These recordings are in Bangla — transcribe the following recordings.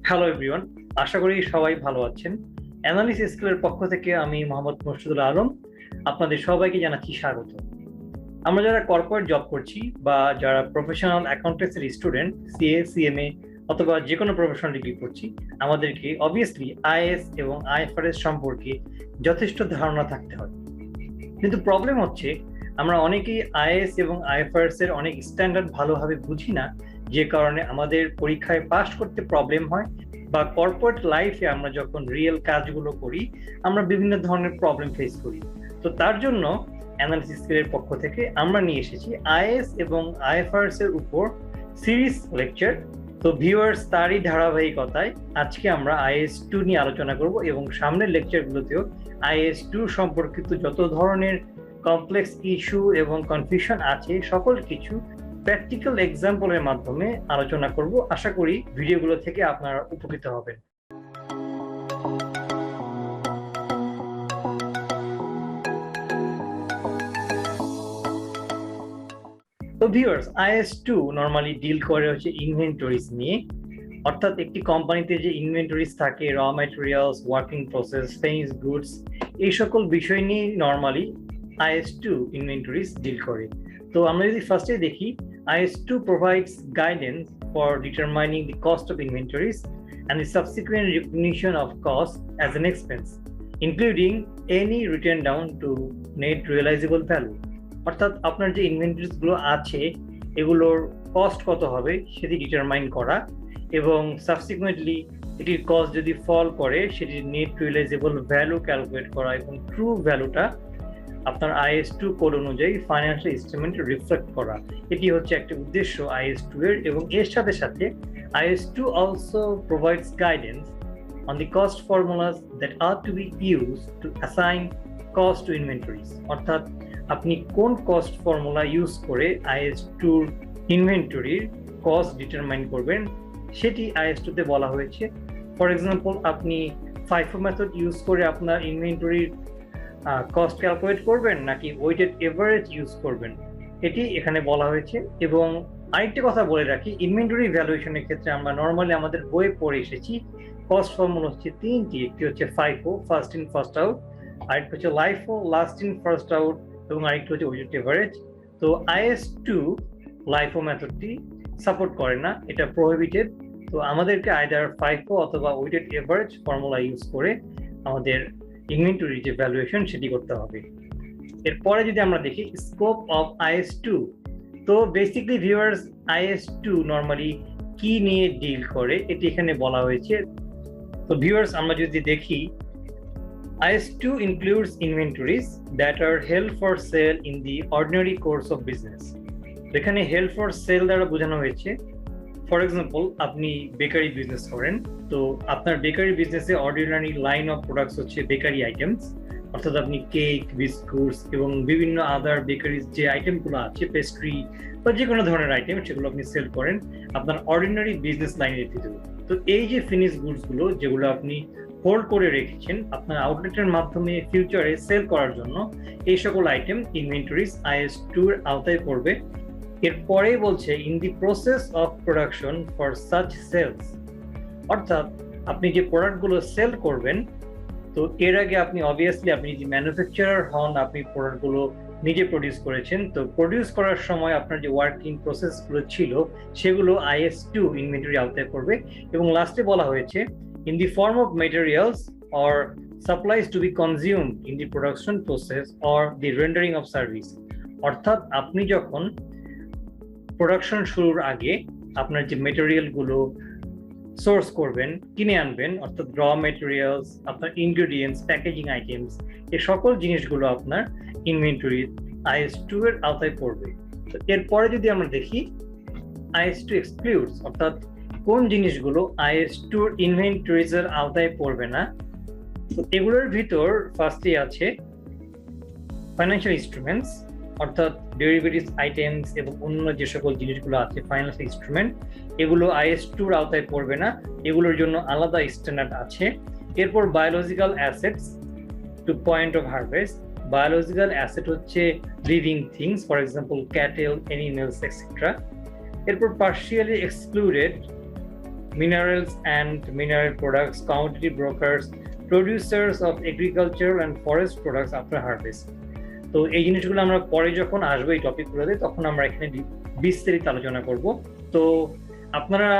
হ্যালো এভরিওয়ান, আশা করি সবাই ভালো আছেন। অ্যানালিস স্কুলের পক্ষ থেকে আমি মোহাম্মদ মুর্শিদুল আলম আপনাদের সবাইকে জানাচ্ছি স্বাগত। আমরা যারা কর্পোরেট জব করছি বা যারা প্রফেশনাল অ্যাকাউন্টেন্সির স্টুডেন্ট, সিএ, সিএমএ অথবা যে কোনো প্রফেশনাল ডিগ্রি করছি, আমাদেরকে অবভিয়াসলি আইএস এবং আইএফআরএস সম্পর্কে যথেষ্ট ধারণা থাকতে হয়। কিন্তু প্রবলেম হচ্ছে আমরা অনেকেই আইএস এবং আইএফআরএস এর অনেক স্ট্যান্ডার্ড ভালোভাবে বুঝি না, যে কারণে আমাদের পরীক্ষায় পাস করতে প্রবলেম হয় বা কর্পোরেট লাইফে আমরা যখন রিয়েল কাজগুলো করি আমরা বিভিন্ন ধরনের প্রবলেম ফেস করি। তো তার জন্য অ্যানালিসিস স্কিলের পক্ষ থেকে আমরা নিয়ে এসেছি আইএস এবং আইএফআরএস এর উপর সিরিজ লেকচার। তো ভিউয়ার্স, তারই ধারাবাহিকতায় আজকে আমরা IAS-2 নিয়ে আলোচনা করব এবং সামনের লেকচারগুলোতেও IAS-2 সম্পর্কিত যত ধরনের কমপ্লেক্স ইস্যু এবং কনফিউশন আছে সকল কিছু প্র্যাকটিক্যাল এক্সাম্পলের মাধ্যমে আলোচনা করব। আশা করি ভিডিওগুলো থেকে আপনারা উপকৃত হবেন। তো ভিউয়ার্স, IAS-2 নরমালি ডিল করে হচ্ছে ইনভেন্টরিজ নিয়ে, অর্থাৎ একটি কোম্পানিতে যে ইনভেন্টরিজ থাকে, র materials, working process, finished goods, এই সকল বিষয় নিয়ে নরমালি IAS-2 ইনভেন্টরিজ ডিল করে। তো আমরা যদি ফার্স্টে দেখি, IAS-2 provides guidance for determining the cost of inventories and the subsequent recognition of cost as an expense, including any written down to net realizable value. অর্থাৎ আপনার যে ইনভেন্টরিজ গুলো আছে এগুলোর কস্ট কত হবে সেটি ডিটারমাইন করা এবং সাবসিকুয়েন্টলি এটির কস্ট যদি ফল করে সেটির নেট রিয়েলাইজেবল ভ্যালু ক্যালকুলেট করা এবং ট্রু ভ্যালুটা আপনার IAS-2 কোড অনুযায়ী ফাইন্যান্সিয়াল স্টেটমেন্টে রিফ্লেক্ট করা। এটি হচ্ছে একটা উদ্দেশ্য IAS-2 এর, এবং এর সাথে সাথে IAS-2 also provides guidance on the cost formulas that are to be used to assign cost to inventories. অর্থাৎ আপনি কোন কস্ট ফর্মুলা ইউজ করে IAS-2 ইনভেন্টরির কস্ট ডিটারমাইন করবেন সেটি IAS-2 তে বলা হয়েছে। ফর এক্সাম্পল, আপনি FIFO মেথড ইউজ করে আপনার ইনভেন্টরির কস্ট ক্যালকুলেট করবেন নাকি ওয়েটেড এভারেজ ইউজ করবেন এটি এখানে বলা হয়েছে। এবং আরেকটা কথা বলে রাখি, ইনভেন্টরি ভ্যালুয়েশনের ক্ষেত্রে আমরা নর্মালি আমাদের বইয়ে পড়ে এসেছি কস্ট ফর্মুলা হচ্ছে তিনটি। একটি হচ্ছে FIFO, first in first out, আরেকটা হচ্ছে LIFO, last in first out, এবং আরেকটা হচ্ছে ওয়েটেড এভারেজ। তো IAS-2 LIFO মেথডটি সাপোর্ট করে না, এটা প্রোহিবিটেড। তো আমাদেরকে আইদার FIFO অথবা ওয়েটেড এভারেজ ফর্মুলা ইউজ করে আমাদের ইনভেন্টরি যে ভ্যালুয়েশন সেটি করতে হবে। এরপরে যদি আমরা দেখি স্কোপ অফ IAS-2, তো বেসিক্যালি ভিউয়ার্স, IAS-2 নরমালি কি নিয়ে ডিল করে এটি এখানে বলা হয়েছে। তো ভিউয়ার্স, আমরা যদি দেখি, IAS-2 includes inventories that are held for sale in the ordinary course of business. এখানে held for sale দ্বারা বোঝানো হয়েছে, ফর এক্সাম্পল আপনি বেকারি বিজনেস করেন, তো আপনার বেকারি বিজনেসে অর্ডিনারি লাইন অফ প্রোডাক্টস হচ্ছে বেকারি আইটেমস, অর্থাৎ আপনি কেক, বিস্কুটস এবং বিভিন্ন আদার বেকারিজ যে আইটেমগুলো আছে, পেস্ট্রি বা যে কোনো ধরনের আইটেম, সেগুলো আপনি সেল করেন আপনার অর্ডিনারি বিজনেস লাইনের ভিতরে। তো এই যে ফিনিশ গুডসগুলো যেগুলো আপনি হোল্ড করে রেখেছেন আপনার আউটলেটের মাধ্যমে ফিউচারে সেল করার জন্য, এই সকল আইটেম ইনভেন্টরিজ IAS-2 এর আওতায় পড়বে। এরপরে বলছে in the process of production for such sales, অর্থাৎ আপনি যে প্রোডাক্টগুলো সেল করবেন, তো এর আগে আপনি অবভিয়াসলি আপনি যে ম্যানুফ্যাকচারার হন, আপনি প্রোডাক্টগুলো নিজে প্রডিউস করেছেন, তো প্রডিউস করার সময় আপনার যে ওয়ার্কিং প্রসেসগুলো ছিল সেগুলো IAS-2 ইনভেন্টরি আওতায় পড়বে। এবং লাস্টে বলা হয়েছে in the form of materials or supplies to be consumed in the production process or the rendering of service, অর্থাৎ আপনি যখন প্রোডাকশন শুরুর আগে আপনার যে মেটেরিয়ালগুলো সোর্স করবেন, কিনে আনবেন, অর্থাৎ র ম্যাটেরিয়ালস, আপনার ইনগ্রেডিয়েন্টস, প্যাকেজিং আইটেমস, এই সকল জিনিসগুলো আপনার ইনভেন্টরি IAS-2 এর আওতায় পড়বে। তো এরপরে যদি আমরা দেখি IAS-2 এক্সক্লুডস, অর্থাৎ কোন জিনিসগুলো IAS-2 ইনভেন্টরিজ এর আওতায় পড়বে না। তো এগুলোর ভিতর ফার্স্টে আছে ফাইন্যান্সিয়াল ইনস্ট্রুমেন্টস, অর্থাৎ ডেরিভেটিভস আইটেমস এবং অন্য যে সকল জিনিসগুলো আছে ফাইন্যান্সিয়াল ইনস্ট্রুমেন্ট, এগুলো IAS-2 এর আওতায় পড়বে না, এগুলোর জন্য আলাদা স্ট্যান্ডার্ড আছে। এরপর biological assets to point of harvest, biological asset হচ্ছে living things, for example cattle, animals etcetera. এরপর partially excluded minerals and mineral products, commodity brokers, producers of agricultural and forest products after harvest. তো এই জিনিসগুলো আমরা পরে যখন আসবো এই টপিকগুলোতে তখন আমরা এখানে বিস্তারিত আলোচনা করব। তো আপনারা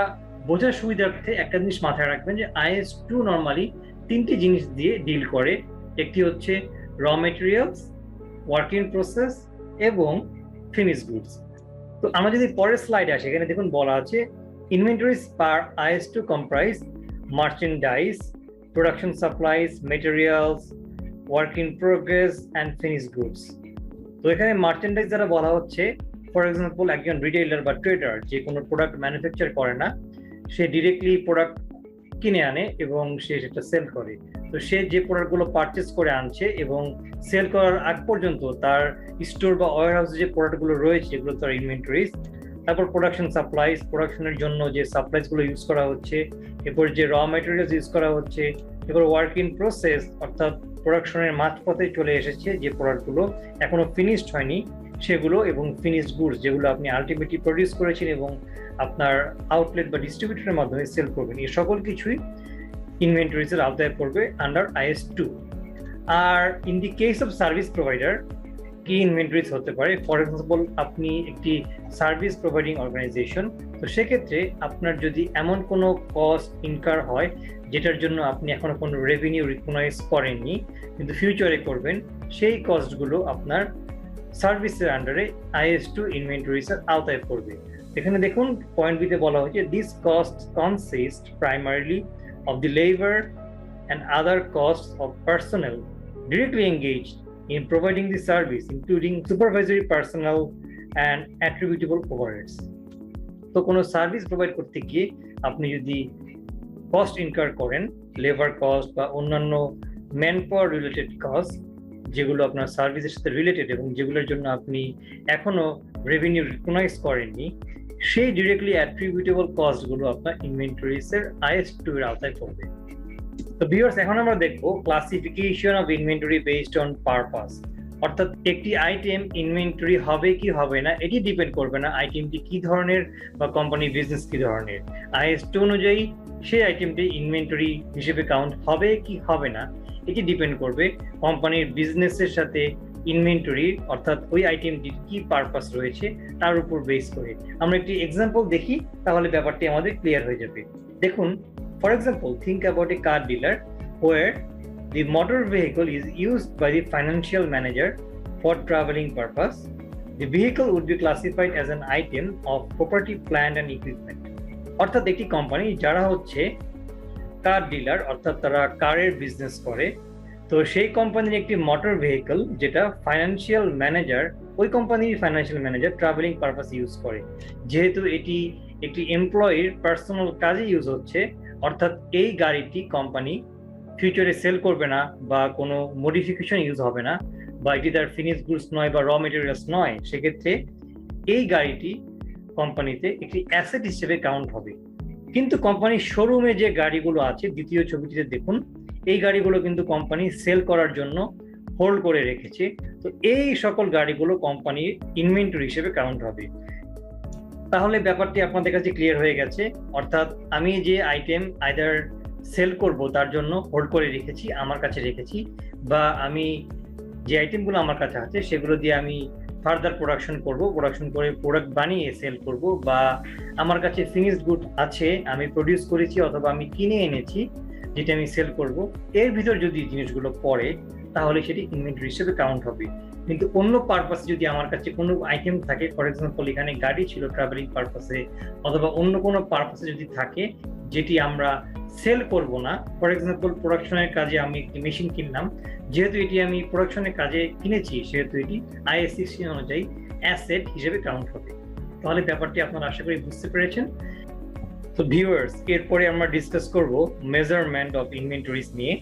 বোঝার সুবিধার্থে একটা জিনিস মাথায় রাখবেন যে IS2 নর্মালি তিনটি জিনিস দিয়ে ডিল করে। একটি হচ্ছে raw materials, work in process এবং ফিনিশ গুডস। তো আমরা যদি পরের স্লাইডে আসি, এখানে দেখুন বলা আছে inventories per IS2 comprise merchandise, production supplies, materials, work in progress and finish goods. তো এখানে মার্চেন্ডাইজ দ্বারা বলা হচ্ছে, ফর এক্সাম্পল একজন রিটেইলার বা ট্রেডার যে কোনো প্রোডাক্ট ম্যানুফ্যাকচার করে না, সে ডিরেক্টলি প্রোডাক্ট কিনে আনে এবং সে সেটা সেল করে। তো সে যে প্রোডাক্টগুলো পারচেস করে আনছে এবং সেল করার আগ পর্যন্ত তার স্টোর বা ওয়্যার হাউসে যে প্রোডাক্টগুলো রয়েছে এগুলো তার ইনভেন্টরিজ। তারপর প্রোডাকশন সাপ্লাইজ, প্রোডাকশনের জন্য যে সাপ্লাইজগুলো ইউজ করা হচ্ছে, এরপর যে র মেটেরিয়ালস ইউজ করা হচ্ছে, এরপর ওয়ার্ক ইন প্রসেস অর্থাৎ প্রোডাকশনের মাঝপথে চলে এসেছে যে প্রোডাক্টগুলো এখনো ফিনিশড হয়নি সেগুলো, এবং ফিনিশড গুডস যেগুলো আপনি আলটিমেটলি প্রডিউস করেছেন এবং আপনার আউটলেট বা ডিস্ট্রিবিউটরের মাধ্যমে সেল করবেন। এই সকল কিছুই ইনভেন্টরিজের আওতায় পড়বে আন্ডার IS2। আর in the case of service provider কি ইনভেন্টরিজ হতে পারে, ফর এক্সাম্পল আপনি একটি সার্ভিস প্রোভাইডিং অর্গানাইজেশন, তো সেক্ষেত্রে আপনার যদি এমন কোনো কস্ট ইনকার হয় যেটার জন্য আপনি এখনো কোনো রেভিনিউ রিকগনাইজ করেননি কিন্তু ফিউচারে করবেন, সেই কস্টগুলো আপনার সার্ভিসের আন্ডারে IS2 ইনভেন্টরিজের আওতায় পড়বে। এখানে দেখুন পয়েন্ট বিতে বলা হয়েছে this cost consist primarily of the labour and other costs of personnel directly engaged in providing the service, including supervisory personnel and attributable overheads. তো কোনো সার্ভিস প্রোভাইড করতে গিয়ে আপনি যদি কস্ট ইনকার করেন, লেবার কস্ট বা অন্যান্য ম্যান পাওয়ার রিলেটেড কস্ট যেগুলো আপনার সার্ভিসের সাথে রিলেটেড এবং যেগুলোর জন্য আপনি এখনো রেভিনিউ রিকগনাইজ করেননি, সেই ডিরেক্টলি অ্যাট্রিবিউটেবল কস্টগুলো আপনার ইনভেন্টরিজের IS2 এর আওতায় পড়বে। তো ভিউয়ার্স, এখন আমরা দেখবো classification of inventory based on purpose, অর্থাৎ একটি আইটেম ইনভেন্টরি হবে কি হবে না এটি ডিপেন্ড করবে না আইটেমটি কি ধরনের বা কোম্পানি বিজনেস কি ধরনের। IS2 অনুযায়ী সেই আইটেমটি ইনভেন্টরি হিসেবে কাউন্ট হবে কি হবে না এটি ডিপেন্ড করবে কোম্পানির বিজনেসের সাথে ইনভেন্টরি অর্থাৎ ওই আইটেমটির কি পারপাস রয়েছে তার উপর বেস করে। আমরা একটি এক্সাম্পল দেখি তাহলে ব্যাপারটি আমাদের ক্লিয়ার হয়ে যাবে। দেখুন, for example, think about a car dealer where the motor vehicle is used by the financial manager for traveling purpose. The vehicle would be classified as an item of property, plant and equipment. অর্থাৎ একটি কোম্পানি যারা হচ্ছে কার ডিলার অর্থাৎ তারা কারের বিজনেস করে, তো সেই কোম্পানির একটি মোটর ভেহিকল যেটা ফাইন্যান্সিয়াল ম্যানেজার, ওই কোম্পানির financial manager travelling purpose use করে। যেহেতু এটি একটি এমপ্লয়ির পার্সোনাল কাজে ইউজ হচ্ছে, অর্থাৎ এই গাড়িটি কোম্পানি ফিউচারে সেল করবে না বা কোনো মডিফিকেশন ইউজ হবে না, বা এটি তার ফিনিশ গুডস নয় বা র মেটেরিয়ালস নয়, সেক্ষেত্রে এই গাড়িটি কোম্পানিতে একটি অ্যাসেট হিসেবে কাউন্ট হবে। কিন্তু কোম্পানির শোরুমে যে গাড়িগুলো আছে দ্বিতীয় ছবিটিতে দেখুন, এই গাড়িগুলো কিন্তু কোম্পানি সেল করার জন্য হোল্ড করে রেখেছে, তো এই সকল গাড়িগুলো কোম্পানির ইনভেন্টরি হিসেবে কাউন্ট হবে। তাহলে ব্যাপারটি আপনাদের কাছে ক্লিয়ার হয়ে গেছে, অর্থাৎ আমি যে আইটেম আইদার সেল করব তার জন্য হোল্ড করে রেখেছি, আমার কাছে রেখেছি, বা আমি যে আইটেমগুলো আমার কাছে আছে সেগুলো দিয়ে আমি ফার্দার প্রোডাকশন করে প্রোডাক্ট বানিয়ে সেল করব, বা আমার কাছে ফিনিশড গুড আছে আমি প্রডিউস করেছি অথবা আমি কিনে এনেছি যেটা আমি সেল করব, এর ভিতর যদি জিনিসগুলো পড়ে তাহলে সেটি ইনভেন্টরি হিসেবে কাউন্ট হবে। কিন্তু অন্য পারপাসে যদি আমার কাছে কোনো আইটেম থাকে, ফর এক্সাম্পল এখানে গাড়ি ছিল ট্রাভেলিং পারপাসে, অথবা অন্য কোনো পারপাসে যদি থাকে যেটি আমরা সেল করব না, ফর এক্সাম্পল প্রোডাকশনের কাজে আমি একটি মেশিন কিনলাম, যেহেতু এটি আমি প্রোডাকশনের কাজে কিনেছি সেহেতু এটি IS16 অনুযায়ী অ্যাসেট হিসেবে কাউন্ট হবে। তাহলে ব্যাপারটি আপনারা আশা করি বুঝতে পেরেছেন। তো ভিউয়ার্স, এরপরে আমরা ডিসকাস করব মেজারমেন্ট অফ ইনভেন্টরিজ নিয়ে।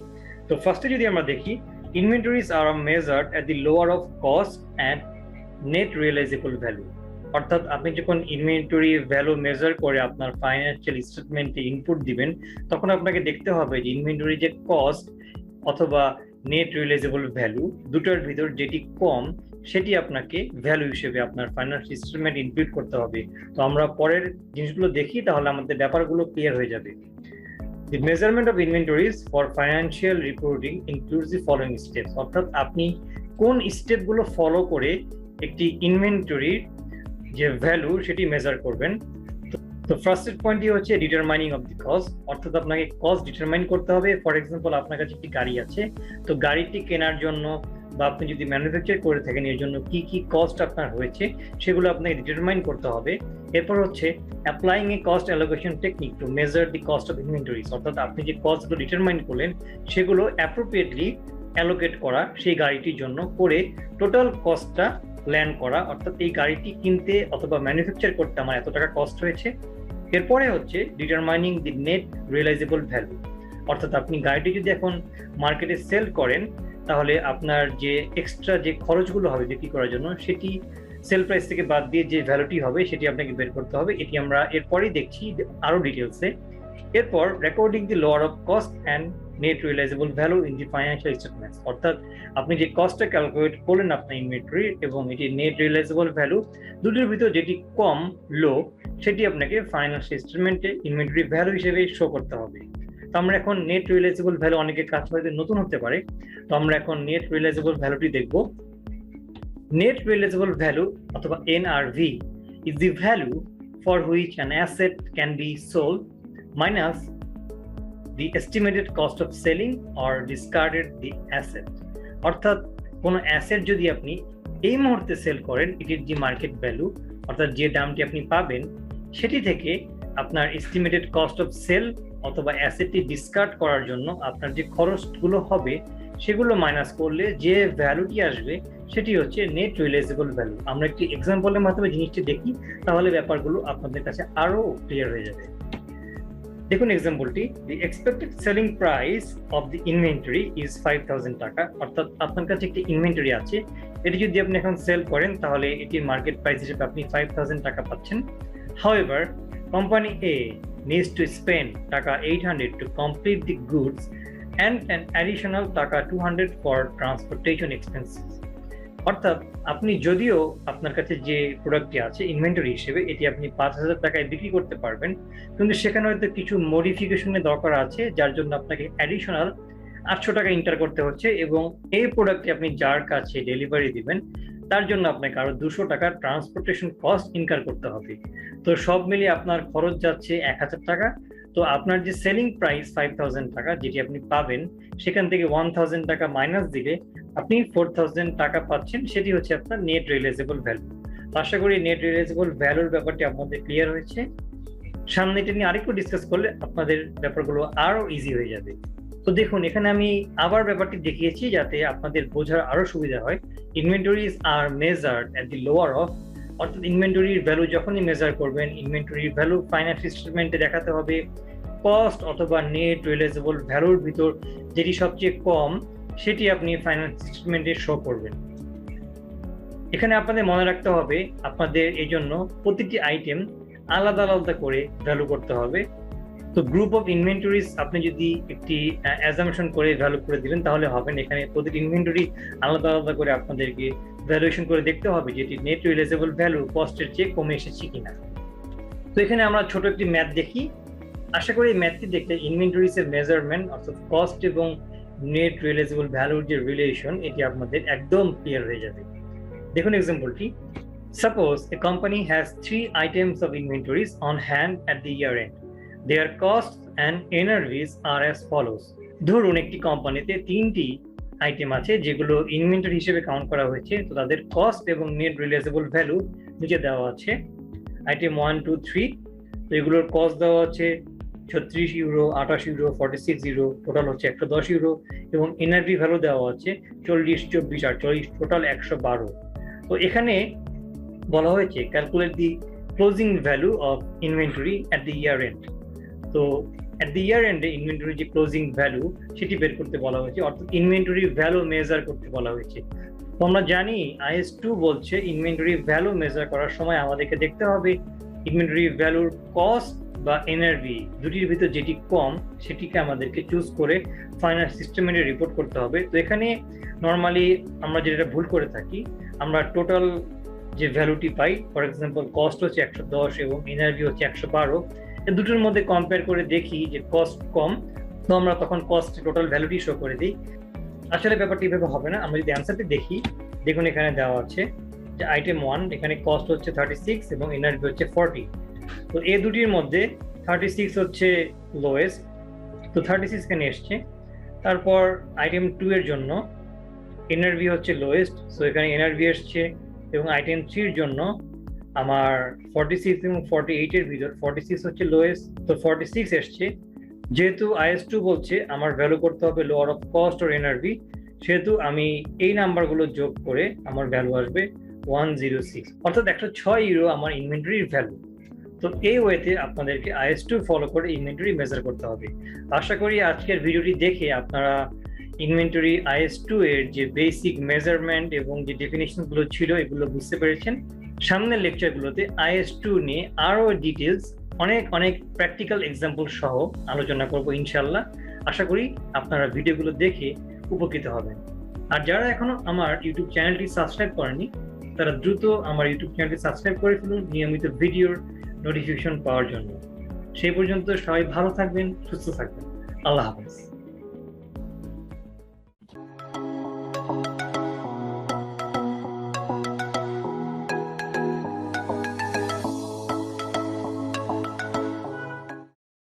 তো ফার্স্টে যদি আমরা দেখি, inventories are measured at the lower of cost and net realisable value. অর্থাৎ আপনি যখন ইনভেন্টরি ভ্যালু মেজার করে আপনার ফাইন্যান্সিয়াল স্টেটমেন্টে ইনপুট দিবেন, তখন আপনাকে দেখতে হবে যে ইনভেন্টরি যে কস্ট অথবা নেট রিয়েলাইজেবল ভ্যালু দুটোর ভিতর যেটি কম সেটি আপনাকে ভ্যালু হিসেবে আপনার ফাইন্যান্সিয়াল স্টেটমেন্ট ইনক্লুড করতে হবে। তো আমরা পরের জিনিসগুলো দেখি, তাহলে আমাদের ব্যাপারগুলো ক্লিয়ার হয়ে যাবে। The measurement of inventories for financial reporting includes the following steps, অর্থাৎ আপনি কোন স্টেপগুলো ফলো করে একটি ইনভেন্টরির যে ভ্যালু সেটি মেজার করবেন। তো ফার্স্ট পয়েন্টই হচ্ছে ডিটারমাইনিং অফ দি কস্ট, অর্থাৎ আপনাকে কস্ট ডিটারমাইন করতে হবে। ফর এক্সাম্পল, আপনার কাছে একটি গাড়ি আছে, তো গাড়িটি কেনার জন্য বা আপনি যদি ম্যানুফ্যাকচার করে থাকেন এর জন্য কি কি কস্ট আপনার হয়েছে সেগুলো আপনাকে ডিটারমাইন করতে হবে। এরপর হচ্ছে applying a cost allocation technique to measure the cost of inventories, অর্থাৎ আপনি যে কস্টগুলো ডিটারমাইন করলেন সেগুলো অ্যাপ্রোপ্রিয়েটলি অ্যালোকেট করা সেই গাড়িটির জন্য, করে টোটাল কস্টটা প্ল্যান করা, অর্থাৎ এই গাড়িটি কিনতে অথবা ম্যানুফ্যাকচার করতে আমার এত টাকা কস্ট হয়েছে। এরপরে হচ্ছে ডিটারমাইনিং দি নেট রিয়েলাইজেবল ভ্যালু, অর্থাৎ আপনি গাড়িটি যদি এখন মার্কেটে সেল করেন তাহলে আপনার যে এক্সট্রা যে খরচগুলো হবে বিক্রি করার জন্য সেটি সেল প্রাইস থেকে বাদ দিয়ে যে ভ্যালুটি হবে সেটি আপনাকে বের করতে হবে। এটি আমরা এরপরেই দেখছি আরো ডিটেলসে। এরপর recording the lower of cost and net realisable value in the financial statements, অর্থাৎ আপনি যে কস্টটা ক্যালকুলেট করলেন আপনার ইনভেন্টরি এবং এটি নেট রিয়েলাইজেবল ভ্যালু, দুটির ভিতর যেটি কম লো সেটি আপনাকে ফাইন্যান্সিয়াল স্টেটমেন্টে ইনভেন্টরি ভ্যালু হিসেবে শো করতে হবে। তো আমরা এখন নেট রিয়েলাইজেবল ভ্যালু, অনেকের কাছে হয়তো নতুন হতে পারে, তো আমরা এখন নেট রিয়েলাইজেবল ভ্যালুটি দেখব। নেট রিয়েলাইজেবল ভ্যালু অথবা NRV is the value for which an asset can be sold minus the estimated cost of selling or discarded the asset, অর্থাৎ কোনো অ্যাসেট যদি আপনি এই মুহূর্তে সেল করেন এটির যে মার্কেট ভ্যালু অর্থাৎ যে দামটি আপনি পাবেন সেটি থেকে আপনার এস্টিমেটেড কস্ট অফ সেল অথবা অ্যাসেটটি ডিসকার্ড করার জন্য আপনার যে খরচগুলো হবে সেগুলো মাইনাস করলে যে ভ্যালুটি আসবে সেটি হচ্ছে নেট রিয়েলাইজেবল ভ্যালু। আমরা একটি এক্সাম্পলের মাধ্যমে জিনিসটি দেখি, তাহলে ব্যাপারগুলো আপনাদের কাছে আরো ক্লিয়ার হয়ে যাবে। দেখুন এক্সাম্পলটি, the expected selling price of the inventory is 5000 টাকা, অর্থাৎ আপনার কাছে একটি ইনভেন্টরি আছে, এটি যদি আপনি এখন সেল করেন তাহলে এটির মার্কেট প্রাইস হিসেবে আপনি 5000 টাকা পাচ্ছেন। However, company A needs to spend টাকা 800 to complete the goods and an additional টাকা 200 for transportation expenses, অর্থাৎ আপনি যদিও আপনার কাছে যে প্রোডাক্টটি আছে ইনভেন্টরি হিসেবে এটি আপনি 5000 টাকায় বিক্রি করতে পারবেন, কিন্তু সেখানে হয়তো কিছু মডিফিকেশনের দরকার আছে যার জন্য আপনাকে অ্যাডিশনাল 800 টাকা ইন্টার করতে হচ্ছে, এবং এই প্রোডাক্টটি আপনি যার কাছে ডেলিভারি দিবেন তার জন্য আপনাকে আরো 200 টাকা ট্রান্সপোর্টেশন কস্ট ইনকার করতে হবে। তো সব মিলিয়ে আপনার খরচ যাচ্ছে 1000 টাকা। তো আপনার যে সেলিং প্রাইস 5000 টাকা যেটি আপনি পাবেন সেখান থেকে 1000 টাকা মাইনাস দিলে আপনি 4000 টাকা পাচ্ছেন, সেটি হচ্ছে আপনার নেট রিয়েলাইজেবল ভ্যালু। তো আশা করি নেট রিয়েলাইজেবল ভ্যালুর ব্যাপারটি আপনাদের ক্লিয়ার হয়েছে। সামনে এটা নিয়ে আরেকটু ডিসকাস করলে আপনাদের ব্যাপারগুলো আরো ইজি হয়ে যাবে। তো দেখুন এখানে আমি আবার ব্যাপারটি দেখিয়েছি যাতে আপনাদের বোঝার আরো সুবিধা হয়। Inventories are measured at the lower of, অর্থাৎ ইনভেন্টরির ভ্যালু যখনই মেজার করবেন ইনভেন্টরির ভ্যালু ফাইন্যান্সিয়াল স্টেটমেন্টে দেখাতে হবে কস্ট অথবা নেট রিয়েলাইজেবল ভ্যালুর ভিতর যেটি সবচেয়ে কম সেটি আপনি ফাইন্যান্সিয়াল স্টেটমেন্টে শো করবেন। এখানে আপনাদের মনে রাখতে হবে আপনাদের এই জন্য প্রতিটি আইটেম আলাদা আলাদা করে ভ্যালু করতে হবে। তো গ্রুপ অফ ইনভেন্টরিজ আপনি যদি একটি অ্যাজাম্পশন করে ভ্যালু করে দিলেন তাহলে হবে না, এখানে প্রতিটি ইনভেন্টরি আলাদা আলাদা করে আপনাদেরকে ভ্যালুয়েশন করে দেখতে হবে যেটি নেট রিয়েলাইজেবল ভ্যালু কস্টের চেয়ে কমে এসেছে কিনা। তো এখানে আমরা ছোট একটি ম্যাথ দেখি। আশা করি এই ম্যাথটি দেখলে ইনভেন্টরিজ এর মেজারমেন্ট অর্থাৎ কস্ট এবং নেট রিয়েলাইজেবল ভ্যালুর যে রিলেশন এটি আপনাদের একদম ক্লিয়ার হয়ে যাবে। দেখুন এক্সাম্পলটি, suppose a company has 3 items of inventories on hand at the year end. Their costs and NRVs are as follows. ধরুন একটি কোম্পানিতে 3টি আইটেম আছে যেগুলো ইনভেন্টরি হিসেবে কাউন্ট করা হয়েছে, তো তাদের কস্ট এবং নেট রিয়েলাইজেবল ভ্যালু নিচে দেওয়া আছে। আইটেম 1, 2, 3, তো এগুলোর কস্ট দেওয়া আছে 36 ইউরো, 28 ইউরো, 46 ইউরো, টোটাল হচ্ছে 110 ইউরো, এবং এনআরভি ভ্যালু দেওয়া আছে 40, 24, 48, টোটাল 112। তো এখানে বলা হয়েছে calculate the closing value of inventory at the year end. তো অ্যাট দি ইয়ার এন্ডে ইনভেন্টরি যে ক্লোজিং ভ্যালু সেটি বের করতে বলা হয়েছে, অর্থাৎ ইনভেন্টরি ভ্যালু মেজার করতে বলা হয়েছে। তো আমরা জানি IS2 বলছে ইনভেন্টরি ভ্যালু মেজার করার সময় আমাদেরকে দেখতে হবে ইনভেন্টরি ভ্যালুর কস্ট বা এনআরভি দুটির ভিতর যেটি কম সেটিকে আমাদেরকে চুজ করে ফাইনাল সিস্টেমে রিপোর্ট করতে হবে। তো এখানে নর্মালি আমরা যেটা ভুল করে থাকি, আমরা টোটাল যে ভ্যালুটি পাই, ফর এক্সাম্পল কস্ট হচ্ছে 110 এবং এনআরভি হচ্ছে 112, এই দুটোর মধ্যে কম্পেয়ার করে দেখি যে কস্ট কম, তো আমরা তখন কস্ট টোটাল ভ্যালুটি শো করে দিই। আসলে ব্যাপারটি এভাবে হবে না। আমরা যদি অ্যান্সারটি দেখি, দেখুন এখানে দেওয়া আছে যে আইটেম 1 এখানে কস্ট হচ্ছে 36 এবং এনআরভি হচ্ছে 40। তো এই দুটির মধ্যে 36 হচ্ছে লোয়েস্ট, তো 36 এখানে এসছে। তারপর আইটেম 2 এর জন্য এনআরভি হচ্ছে লোয়েস্ট, সো এখানে এনআরভি এসছে, এবং আইটেম 3 এর জন্য আমার 46 এবং 48 এর ভিতর 46 হচ্ছে লোয়েস্ট, তো 46 এসছে। যেহেতু IS2 বলছে আমার ভ্যালু করতে হবে lower of cost or NRV, সেহেতু আমি এই নাম্বারগুলো যোগ করে আমার ভ্যালু আসবে 106, অর্থাৎ 106 ইউরো আমার ইনভেন্টরির ভ্যালু। তো এই ওয়েতে আপনাদেরকে IS2 ফলো করে ইনভেন্টরি মেজার করতে হবে। আশা করি আজকের ভিডিওটি দেখে আপনারা ইনভেন্টরি IS2 এর যে বেসিক মেজারমেন্ট এবং যে ডেফিনেশনগুলো ছিল এগুলো বুঝতে পেরেছেন। সামনের লেকচারগুলোতে IS2 নিয়ে আরো ডিটেলস অনেক প্র্যাকটিক্যাল এক্সাম্পল সহ আলোচনা করব ইনশাল্লাহ। আশা করি আপনারা ভিডিওগুলো দেখে উপকৃত হবেন। আর যারা এখনো আমার ইউটিউব চ্যানেলটি সাবস্ক্রাইব করেনি, তারা দ্রুত আমার ইউটিউব চ্যানেলটি সাবস্ক্রাইব করে ফেলুন নিয়মিত ভিডিওর নোটিফিকেশন পাওয়ার জন্য। সেই পর্যন্ত সবাই ভালো থাকবেন, সুস্থ থাকবেন। আল্লাহ হাফেজ।